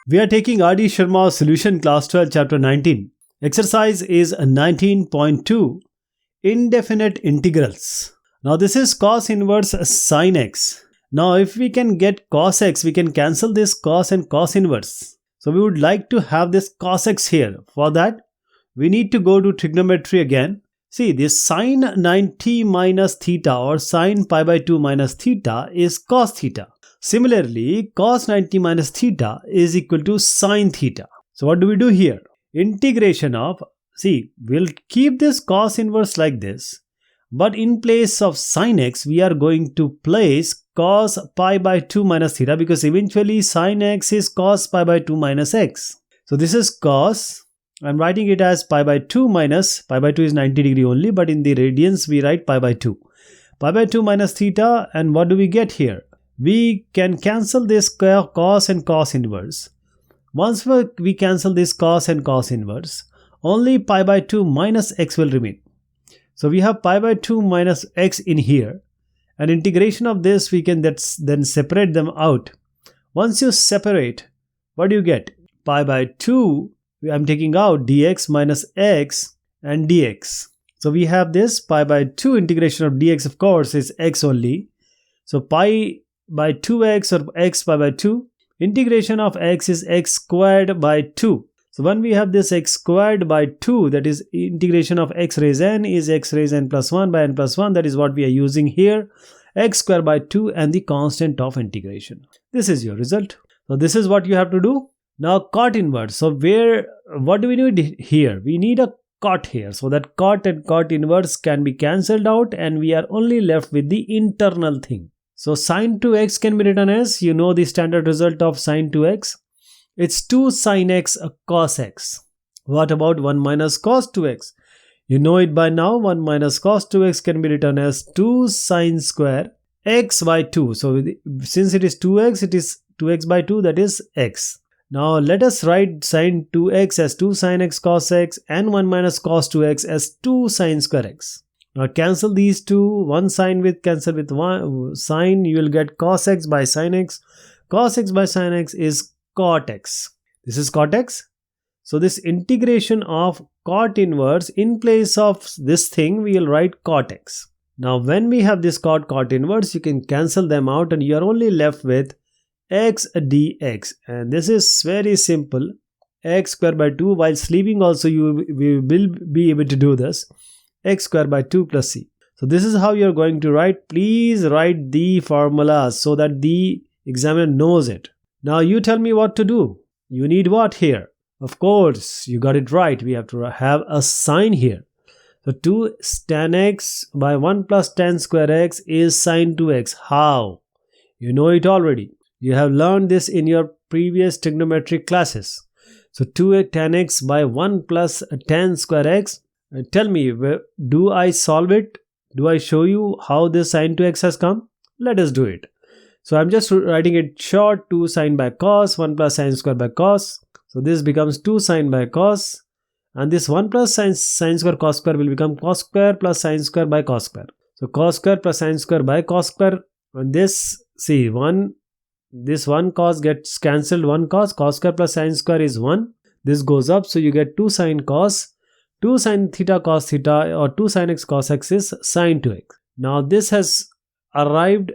We are taking R.D. Sharma Solution Class 12 Chapter 19. Exercise is 19.2 Indefinite Integrals. Now this is cos inverse sin x. Now if we can get cos x, we can cancel this cos and cos inverse. So we would like to have this cos x here. For that, we need to go to trigonometry again. See, this sin 90 minus theta or sin pi by 2 minus theta is cos theta. Similarly, cos 90 minus theta is equal to sin theta. So what do we do here? Integration of, see, we'll keep this cos inverse like this. But in place of sin x, we are going to place cos pi by 2 minus theta, because eventually sin x is cos pi by 2 minus x. So this is cos, I'm writing it as pi by 2 minus, pi by 2 is 90 degree only, but in the radians we write pi by 2. Pi by 2 minus theta, and what do we get here? We can cancel this cos and cos inverse. Once we cancel this cos and cos inverse, only pi by 2 minus x will remain. So we have pi by 2 minus x in here, and integration of this we can then separate them out. Once you separate, what do you get? Pi by 2, I'm taking out dx minus x and dx. So we have this pi by 2 integration of dx, of course, is x only. So pi by 2x or x pi by 2, integration of x is x squared by 2. So when we have this x squared by 2, that is integration of x raised n is x raised n plus 1 by n plus 1. That is what we are using here, x squared by 2 and the constant of integration. This is your result. So this is what you have to do. Now cot inverse. So what do we need here? We need a cot here. So that cot and cot inverse can be cancelled out and we are only left with the internal thing. So sin 2x can be written as, you know the standard result of sin 2x. It's 2 sin x cos x. What about 1 minus cos 2x? You know it by now. 1 minus cos 2x can be written as 2 sin square x by 2. So since it is 2x, it is 2x by 2, that is x. Now let us write sin 2x as 2 sin x cos x and 1 minus cos 2x as 2 sin square x. Now cancel these two, one sine with cancel with one sine, you will get cos x by sin x. Cos x by sin x is cot x. This is cot x. So this integration of cot inverse, in place of this thing we will write cot x. Now when we have this cot inverse, you can cancel them out and you are only left with x dx, and this is very simple. X square by 2, while sleeping also we will be able to do this. X square by 2 plus c. So this is how you are going to write. Please write the formulas so that the examiner knows it. Now you tell me what to do. You need what here? Of course, you got it right. We have to have a sign here. So 2 tan x by 1 plus tan square x is sin 2x. How? You know it already. You have learned this in your previous trigonometric classes. So 2 tan x by 1 plus tan square x. Tell me, do I solve it? Do I show you how this sin 2x has come? Let us do it. So I'm just writing it short, 2 sin by cos, 1 plus sin square by cos. So this becomes 2 sin by cos, and this 1 plus sin square cos square will become cos square plus sin square by cos square. So cos square plus sin square by cos square, and this, see, this 1 cos gets cancelled, 1 cos square plus sin square is 1. This goes up, so you get 2 sin cos. 2 sin theta cos theta or 2 sin x cos x is sin 2x. Now this has arrived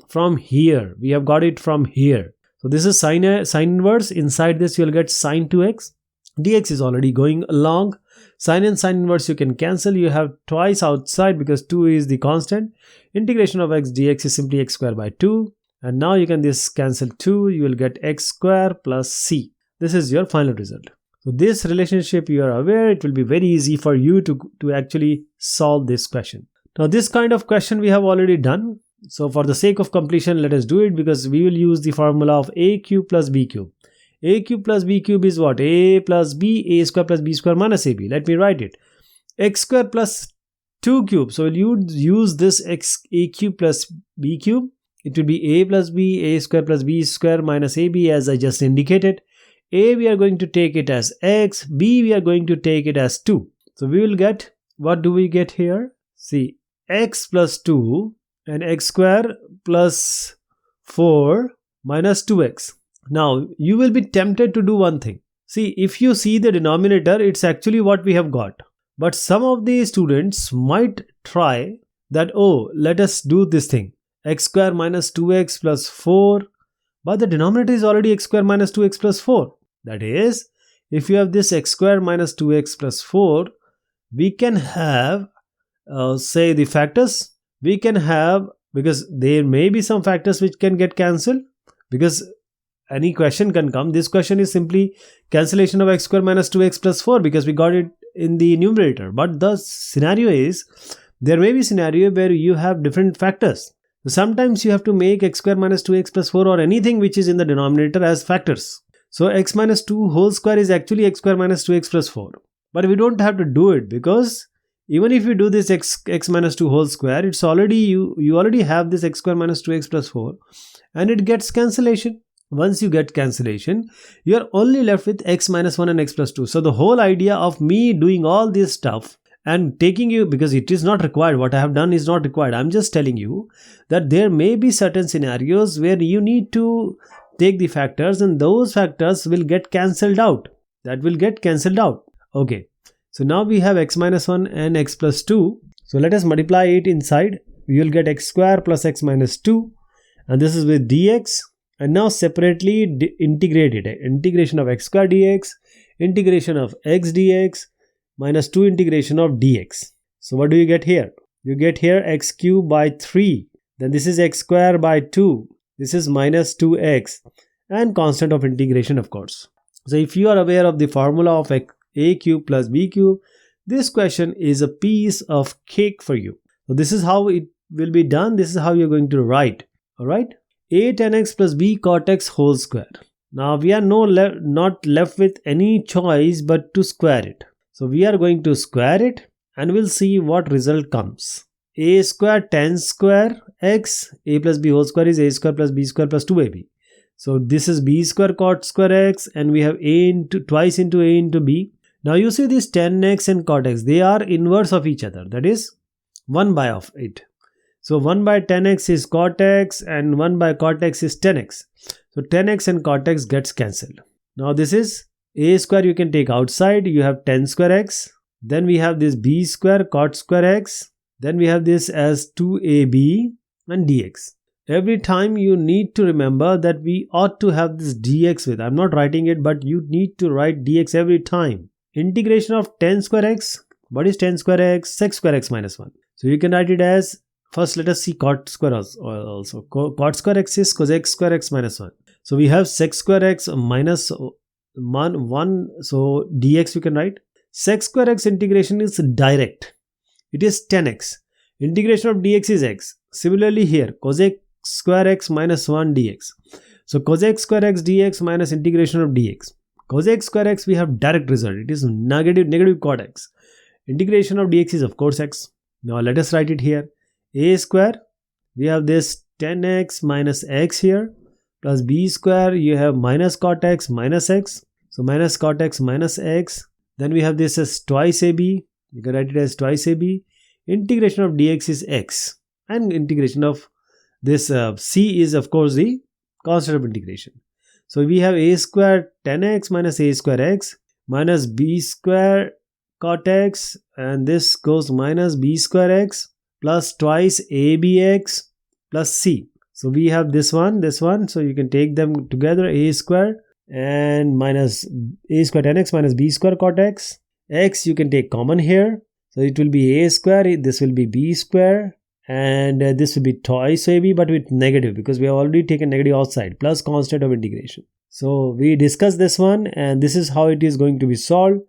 from here. We have got it from here. So this is sin inverse. Inside this you will get sin 2x. Dx is already going along. Sin and sin inverse you can cancel. You have twice outside because 2 is the constant. Integration of x dx is simply x square by 2. And now you can this cancel 2. You will get x square plus c. This is your final result. So this relationship you are aware, it will be very easy for you to actually solve this question. Now this kind of question we have already done. So for the sake of completion, let us do it, because we will use the formula of a cube plus b cube. A cube plus b cube is what? A plus b, a square plus b square minus ab. Let me write it. X square plus 2 cube. So you use this a cube plus b cube. It will be a plus b, a square plus b square minus ab, as I just indicated. A we are going to take it as x, b we are going to take it as 2. So we will get, what do we get here? See, x plus 2 and x square plus 4 minus 2x. Now, you will be tempted to do one thing. See, if you see the denominator, it's actually what we have got. But some of the students might try that, oh, let us do this thing. X square minus 2x plus 4. But the denominator is already x square minus 2x plus 4. That is, if you have this x square minus 2x plus 4, we can have, say, the factors. We can have, because there may be some factors which can get cancelled, because any question can come. This question is simply cancellation of x square minus 2x plus 4 because we got it in the numerator. But the scenario is, there may be scenario where you have different factors. So sometimes you have to make x square minus 2x plus 4 or anything which is in the denominator as factors. So x minus 2 whole square is actually x square minus 2x plus 4. But we don't have to do it, because even if you do this x minus 2 whole square, it's already you already have this x square minus 2x plus 4 and it gets cancellation. Once you get cancellation, you are only left with x minus 1 and x plus 2. So the whole idea of me doing all this stuff and taking you, because it is not required, what I have done is not required. I'm just telling you that there may be certain scenarios where you need to take the factors and those factors will get cancelled out. That will get cancelled out. Okay. So now we have x minus 1 and x plus 2. So let us multiply it inside. We will get x square plus x minus 2. And this is with dx. And now separately integrate it. Integration of x square dx, integration of x dx, minus 2 integration of dx. So what do you get here? You get here x cube by 3. Then this is x square by 2. This is minus 2x. And constant of integration, of course. So if you are aware of the formula of a cube plus b cube, this question is a piece of cake for you. So this is how it will be done. This is how you're going to write. Alright. A tan x plus b cot x whole square. Now we are not left with any choice but to square it. So we are going to square it and we'll see what result comes. A square tan square x, a plus b whole square is a square plus b square plus 2ab. So this is b square cot square x and we have a into twice into a into b. Now you see this tan x and cot x, they are inverse of each other. That is 1 by of it. So 1 by tan x is cot x and 1 by cot x is tan x. So tan x and cot x gets cancelled. Now this is a square you can take outside. You have tan square x. Then we have this b square cot square x. Then we have this as 2ab and dx. Every time you need to remember that we ought to have this dx with. I'm not writing it, but you need to write dx every time. Integration of tan square x. What is tan square x? Sec square x minus 1. So you can write it as, first let us see cot square also. Cot square x is cosec square x minus 1. So we have sec square x minus 1. So dx we can write. Sec square x integration is direct. It is tan x. Integration of dx is x. Similarly here, cosec square x minus 1 dx. So cosec square x dx minus integration of dx. Cosec square x we have direct result. It is negative cot x. Integration of dx is of course x. Now let us write it here. A square, we have this tan x minus x here, plus b square, you have minus cot x minus x. So minus cot x minus x. Then we have this as twice ab. You can write it as twice ab. Integration of dx is x. And integration of this c is of course the constant of integration. So we have a square tan x minus a square x minus b square cot x, and this goes minus b square x plus twice abx plus c. So we have this one. So you can take them together, a square and minus a square tan x minus b square cot x. X you can take common here. So it will be a square, this will be b square, and this will be twice ab but with negative because we have already taken negative outside, plus constant of integration. So we discussed this one and this is how it is going to be solved.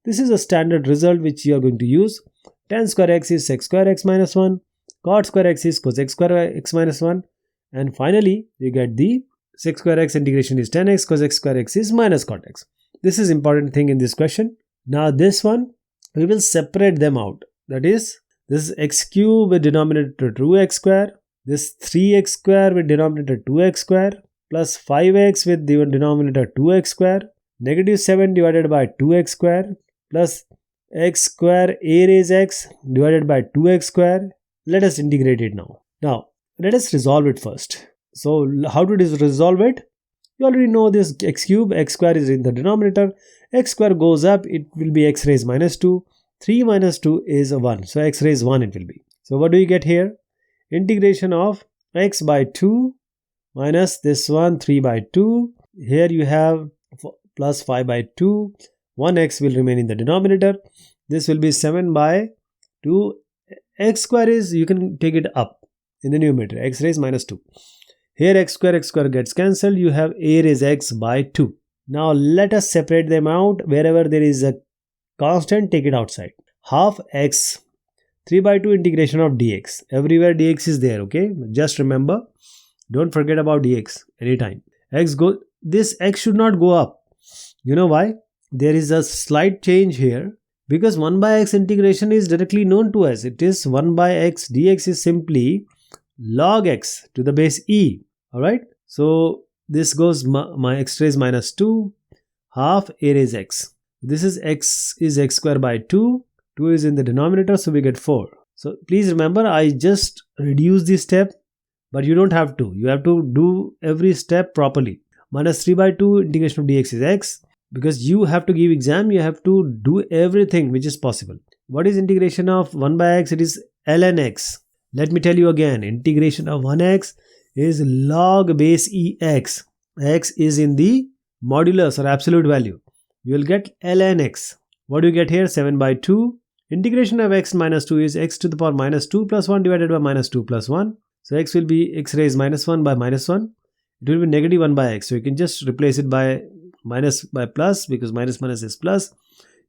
This is a standard result which you are going to use. Tan square x is sec square x minus 1. Cot square x is cosec square x minus 1. And finally, you get the sec square x integration is tan x, cosec square x is minus cot x. This is important thing in this question. Now this one, we will separate them out. That is, this is x cube with denominator 2x square. This 3x square with denominator 2x square. Plus 5x with the denominator 2x square. Negative 7 divided by 2x square. Plus x square a raised x divided by 2x square. Let us integrate it now. Now, let us resolve it first. So, how to resolve it? You already know this x cube, x square is in the denominator. X square goes up, it will be x raised minus 2. 3 minus 2 is 1. So x raised 1 it will be. So what do you get here? Integration of x by 2 minus this one 3 by 2. Here you have plus 5 by 2. 1x will remain in the denominator. This will be 7 by 2. X square is, you can take it up in the numerator, x raised minus 2. Here x square gets cancelled. You have a raised x by 2. Now let us separate them out. Wherever there is a constant, take it outside. Half x 3 by 2 integration of dx. Everywhere dx is there, okay? Just remember, don't forget about dx anytime. This x should not go up. You know why? There is a slight change here, because 1 by x integration is directly known to us. It is 1 by x dx is simply log x to the base e. Alright, so this goes my x raised minus 2 half a raised x. This is x square by 2. 2 is in the denominator, so we get 4. So please remember, I just reduced this step, but you don't have to. You have to do every step properly. Minus 3 by 2 integration of dx is x. Because you have to give exam, you have to do everything which is possible. What is integration of 1 by x? It is ln x. Let me tell you again, integration of 1x is log base ex. X is in the modulus or absolute value. You will get ln x. What do you get here? 7 by 2. Integration of x minus 2 is x to the power minus 2 plus 1 divided by minus 2 plus 1. So x will be x raised minus 1 by minus 1. It will be negative 1 by x. So you can just replace it by minus by plus, because minus minus is plus.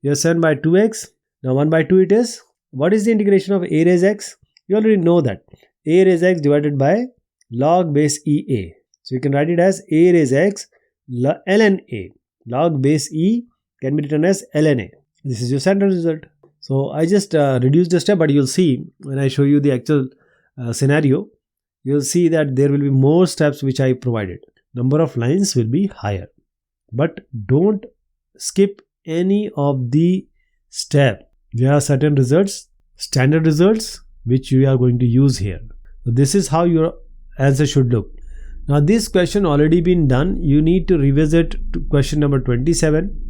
You have 7 by 2x. Now 1 by 2 it is. What is the integration of a raised x? You already know that. A raised x divided by log base ea. So you can write it as a raised x ln a. Log base e can be written as ln a. This is your standard result. So I just reduced the step, but you'll see when I show you the actual scenario, you'll see that there will be more steps which I provided. Number of lines will be higher. But don't skip any of the step. There are certain results, standard results, which we are going to use here. So this is how your answer should look. Now this question already been done. You need to revisit to question number 27.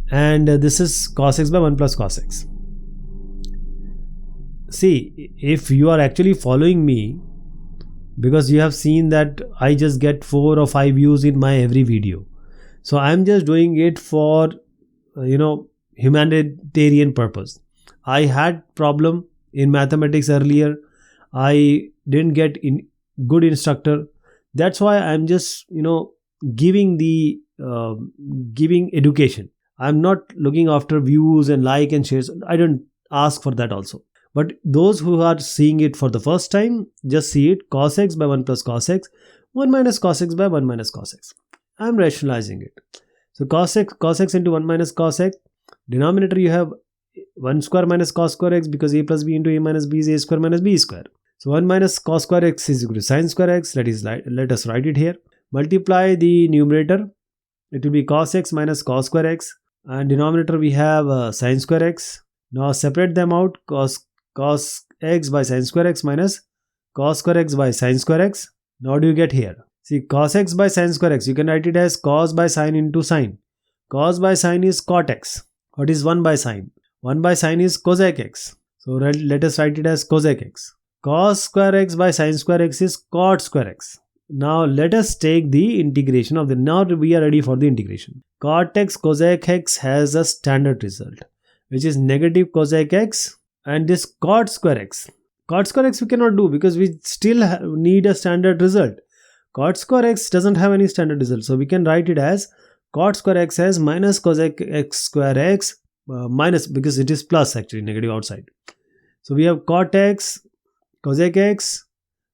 And this is cos x by 1 plus cos x. See, if you are actually following me, because you have seen that I just get 4 or 5 views in my every video. So I'm just doing it for, humanitarian purpose. I had problem in mathematics earlier. I didn't get good instructor. That's why I'm just, giving education. I'm not looking after views and like and shares. I don't ask for that also. But those who are seeing it for the first time, just see it. Cos x by 1 plus cos x. 1 minus cos x by 1 minus cos x. I'm rationalizing it. So cos x into 1 minus cos x. Denominator you have 1 square minus cos square x, because a plus b into a minus b is a square minus b square. So 1 minus cos square x is equal to sin square x. Let us write it here. Multiply the numerator. It will be cos x minus cos square x. And denominator we have sin square x. Now separate them out. Cos x by sin square x minus cos square x by sin square x. Now what do you get here? See, cos x by sin square x, you can write it as cos by sin into sin. Cos by sin is cot x. What is 1 by sin? 1 by sin is cosec x. So let us write it as cosec x. Cos square x by sin square x is cot square x. Now let us take the integration of the, now we are ready for the integration. Cot x cosec x has a standard result, which is negative cosec x, and this cot square x. Cot square x we cannot do because we still need a standard result. Cot square x doesn't have any standard result. So we can write it as cot square x as minus cosec x square x minus, because it is plus actually, negative outside. So we have cot x cosec x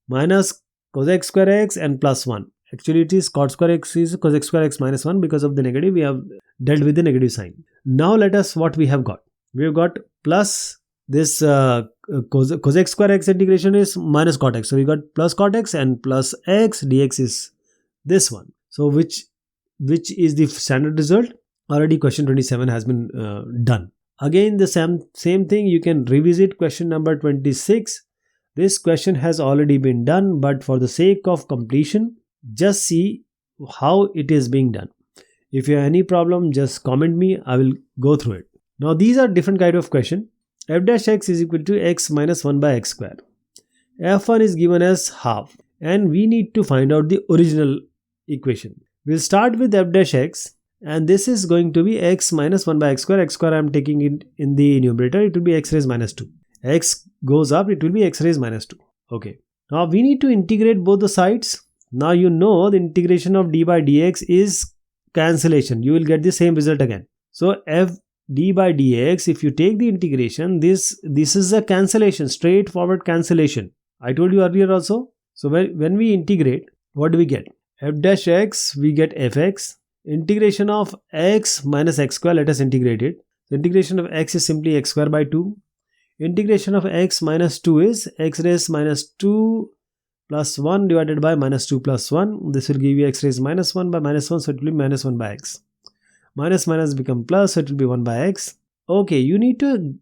minus cosec square x and plus 1. Actually it is cot square x is cosec square x minus 1, because of the negative we have dealt with the negative sign. Now let us, what we have got. We have got plus this cosec square x integration is minus cot x. So we got plus cot x and plus x dx is this one. So which is the standard result? Already question 27 has been done. Again the same thing, you can revisit question number 26. This question has already been done, but for the sake of completion, just see how it is being done. If you have any problem, just comment me, I will go through it. Now these are different kind of question. F dash x is equal to x minus 1 by x square. F1 is given as half and we need to find out the original equation. We'll start with f dash x and this is going to be x minus 1 by x square. X square I am taking it in the numerator, it will be x raised minus 2. X goes up, it will be x raised minus 2. Okay. Now we need to integrate both the sides. Now you know the integration of d by dx is cancellation. You will get the same result again. So f d by dx, if you take the integration, this is a cancellation, straightforward cancellation. I told you earlier also. So when we integrate, what do we get? F dash x, we get fx. Integration of x minus x square, let us integrate it. The integration of x is simply x square by 2. Integration of x minus 2 is x raised minus 2 plus 1 divided by minus 2 plus 1. This will give you x raised minus 1 by minus 1, so it will be minus 1 by x. Minus minus become plus, so it will be 1 by x. Okay, you need to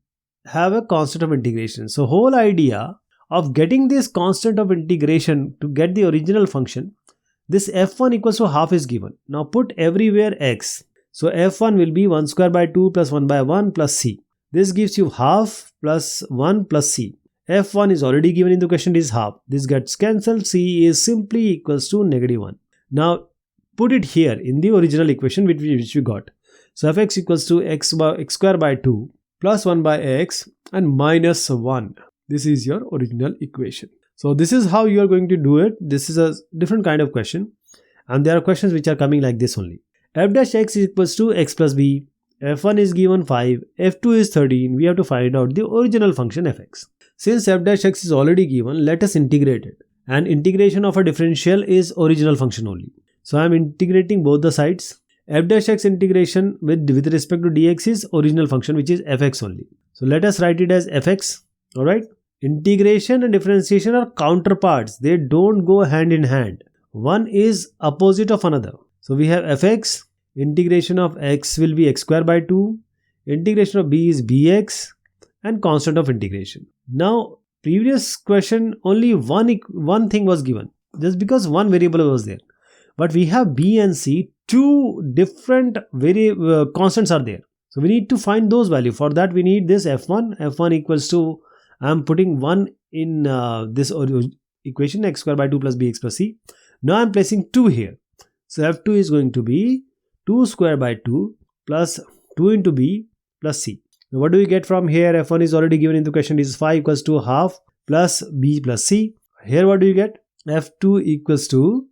have a constant of integration. So whole idea of getting this constant of integration to get the original function, this f1 equals to half is given. Now put everywhere x. So f1 will be 1 square by 2 plus 1 by 1 plus c. This gives you half plus 1 plus c. f1 is already given in the question, is half. This gets cancelled. C is simply equals to negative 1. Now put it here in the original equation which we got. So fx equals to x square by 2 plus 1 by x and minus 1. This is your original equation. So this is how you are going to do it. This is a different kind of question. And there are questions which are coming like this only. F dash x is equals to x plus b. F1 is given 5. F2 is 13. We have to find out the original function fx. Since f dash x is already given, let us integrate it. And integration of a differential is original function only. So I am integrating both the sides. F dash x integration with respect to dx is original function, which is fx only. So let us write it as fx. Alright. Integration and differentiation are counterparts. They don't go hand in hand. One is opposite of another. So we have fx. Integration of x will be x square by 2. Integration of b is bx. And constant of integration. Now, previous question only one thing was given. Just because one variable was there. But we have b and c. Two different constants are there. So we need to find those values. For that we need this f1. f1 equals to, I am putting 1 in this equation, x square by 2 plus bx plus c. Now I am placing 2 here. So f2 is going to be 2 square by 2 plus 2 into b plus c. Now what do we get from here? F1 is already given in the question, is 5 equals to half plus b plus c. Here what do you get? F2 equals to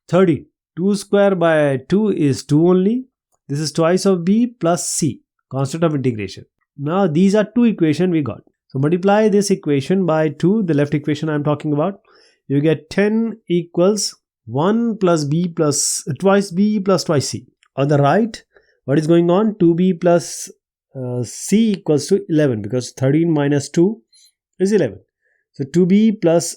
13. 2 square by 2 is 2 only. This is twice of b plus c, constant of integration. Now these are two equations we got. So multiply this equation by 2, the left equation I am talking about. You get 10 equals 1 plus b plus twice b plus twice c. On the right, what is going on? 2b plus c equals to 11 because 13 minus 2 is 11. So 2b plus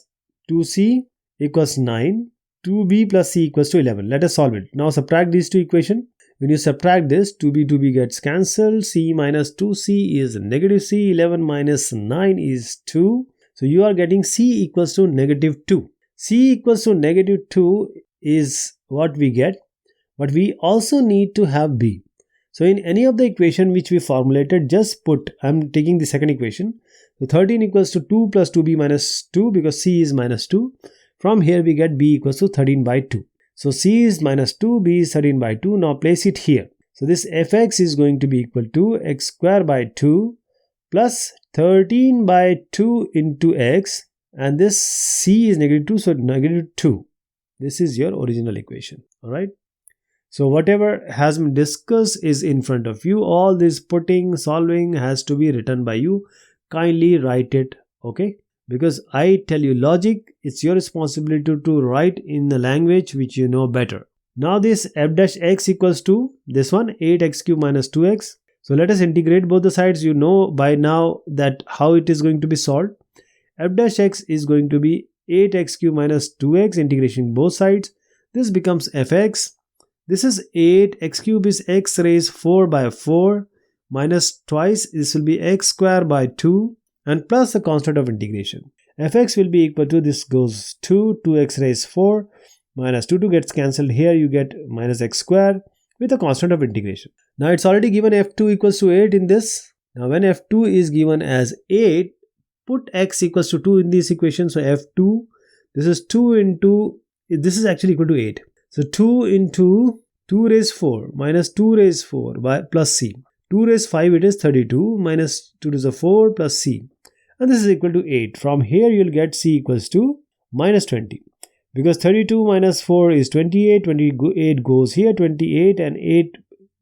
2c equals 9. 2b plus c equals to 11. Let us solve it. Now subtract these two equations. When you subtract this, 2b gets cancelled. C minus 2c is negative c. 11 minus 9 is 2. So you are getting c equals to negative 2. C equals to negative 2 is what we get. But we also need to have b. So in any of the equation which we formulated, just put, I am taking the second equation. So 13 equals to 2 plus 2b minus 2 because c is minus 2. From here we get b equals to 13 by 2. So c is minus 2, b is 13 by 2. Now place it here. So this fx is going to be equal to x square by 2 plus 13 by 2 into x. And this c is negative 2, so negative 2. This is your original equation. Alright. So whatever has been discussed is in front of you. All this putting, solving has to be written by you. Kindly write it. Okay. Because I tell you logic, it's your responsibility to write in the language which you know better. Now this f dash x equals to this one, 8x cube minus 2x. So let us integrate both the sides. You know by now that how it is going to be solved. F dash x is going to be 8x cube minus 2x, integration both sides. This becomes fx. This is 8, x cube is x raised 4 by 4 minus twice. This will be x square by 2. And plus the constant of integration. Fx will be equal to, this goes to 2x raised 4 minus 2 gets cancelled here, you get minus x square with a constant of integration. Now it's already given f2 equals to 8 in this. Now when f2 is given as 8, put x equals to 2 in this equation. So f2, this is 2 into, this is actually equal to 8. So 2 into 2 raised 4 minus 2 raised 4 by plus c. 2 raised 5, it is 32 minus 2 to the 4 plus c. And this is equal to 8. From here you will get c equals to minus 20. Because 32 minus 4 is 28, 28 goes here, 28 and 8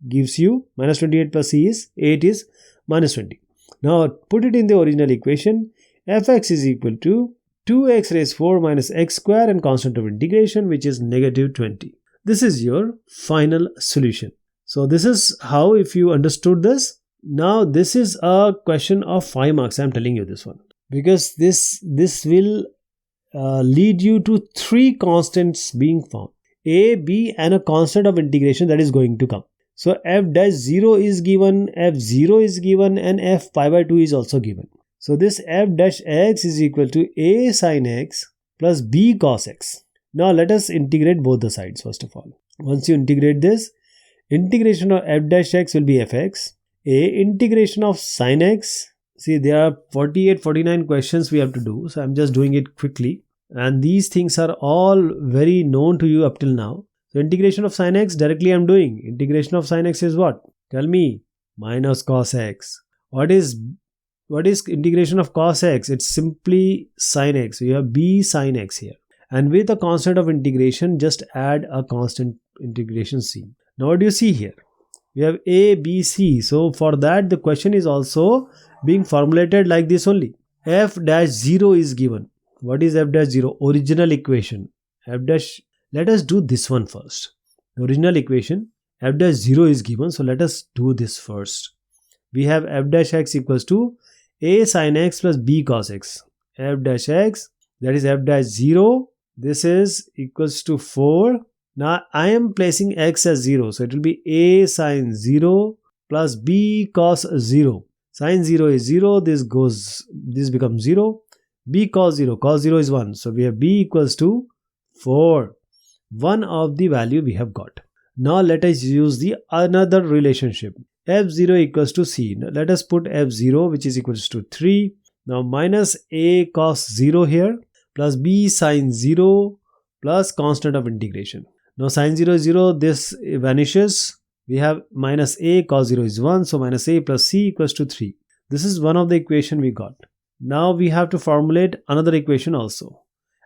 gives you minus 28 plus c is 8 is minus 20. Now put it in the original equation. Fx is equal to 2x raised 4 minus x square and constant of integration, which is negative 20. This is your final solution. So this is how, if you understood this. Now this is a question of 5 marks. I am telling you this one. Because this will lead you to 3 constants being found. A, B and a constant of integration that is going to come. So f dash 0 is given, f0 is given and f pi by 2 is also given. So this f dash x is equal to a sin x plus b cos x. Now let us integrate both the sides first of all. Once you integrate this, integration of f dash x will be fx. A integration of sin x. See, there are 48, 49 questions we have to do. So I'm just doing it quickly. And these things are all very known to you up till now. So integration of sin x directly I'm doing. Integration of sin x is what? Tell me. Minus cos x. What is integration of cos x? It's simply sin x. So you have b sin x here. And with a constant of integration, just add a constant integration c. Now what do you see here? We have a, b, c. So for that the question is also being formulated like this only. F dash 0 is given. What is f dash 0? Original equation. F dash, let us do this one first. The original equation, f dash 0 is given. So let us do this first. We have f dash x equals to a sin x plus b cos x. F dash x, that is f dash 0. This is equals to 4. Now I am placing x as 0. So it will be a sin 0 plus b cos 0. Sin 0 is 0. This becomes 0. B cos 0. Cos 0 is 1. So we have b equals to 4. One of the value we have got. Now let us use the another relationship. f0 equals to c. Now let us put f0 which is equals to 3. Now minus a cos 0 here plus b sin 0 plus constant of integration. Now sin 0 is 0. This vanishes. We have minus a cos 0 is 1. So minus a plus c equals to 3. This is one of the equation we got. Now we have to formulate another equation also.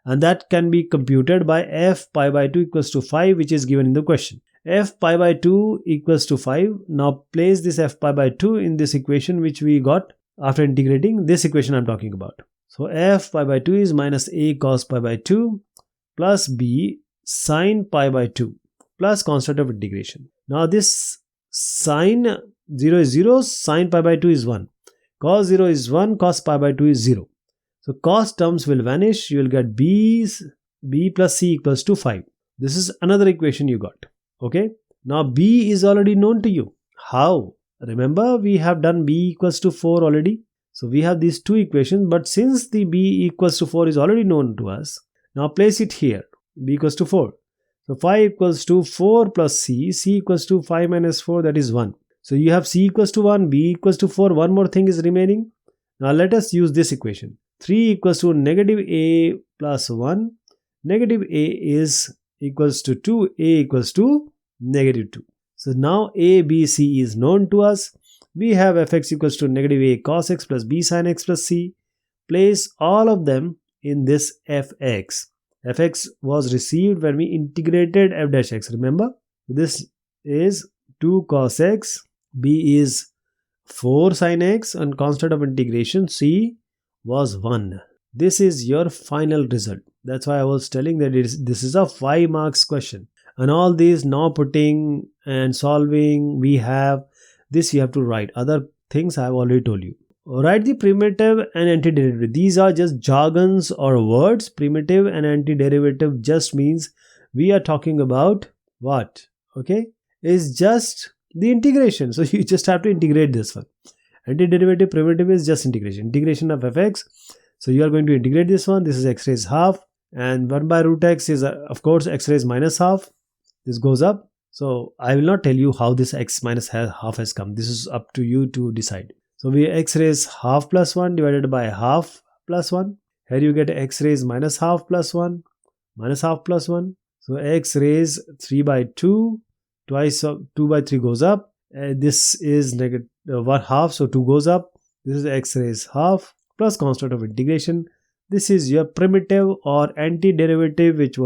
And that can be computed by f pi by 2 equals to 5, which is given in the question. F pi by 2 equals to 5. Now place this f pi by 2 in this equation which we got after integrating this equation I'm talking about. So f pi by 2 is minus a cos pi by 2 plus b sin pi by 2 plus constant of integration. Now this sin 0 is 0, sin pi by 2 is 1. Cos 0 is 1, cos pi by 2 is 0. So cos terms will vanish. You will get b plus c equals to 5. This is another equation you got. Okay. Now b is already known to you. How? Remember we have done b equals to 4 already. So we have these two equations, but since the b equals to 4 is already known to us, now place it here. B equals to 4. So 5 equals to 4 plus c. C equals to 5 minus 4, that is 1. So you have c equals to 1, b equals to 4. One more thing is remaining. Now let us use this equation. 3 equals to negative a plus 1. Negative a is equals to 2. A equals to negative 2. So now a, b, c is known to us. We have fx equals to negative a cos x plus b sin x plus c. Place all of them in this fx. Fx was received when we integrated f dash x. Remember, this is 2 cos x. B is 4 sin x and constant of integration c was 1. This is your final result. That's why I was telling that this is a 5 marks question. And all these now putting and solving, we have this you have to write. Other things I have already told you. Write the primitive and antiderivative. These are just jargons or words. Primitive and antiderivative just means we are talking about what? Okay? Is just the integration. So you just have to integrate this one. Antiderivative, primitive is just integration. Integration of fx. So you are going to integrate this one. This is x raised half. And 1 by root x is of course x raised minus half. This goes up. So I will not tell you how this x minus half has come. This is up to you to decide. So we x raised half plus 1 divided by half plus 1. Here you get x raised minus half plus 1 minus half plus 1. So x raised 3 by 2, twice of 2 by 3 goes up. This is negative 1 half, so 2 goes up. This is x raised half plus constant of integration. This is your primitive or antiderivative, which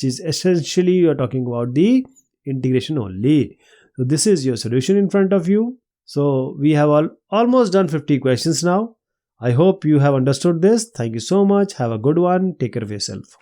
is essentially you are talking about the integration only. So this is your solution in front of you. So we have almost done 50 questions now. I hope you have understood this. Thank you so much. Have a good one. Take care of yourself.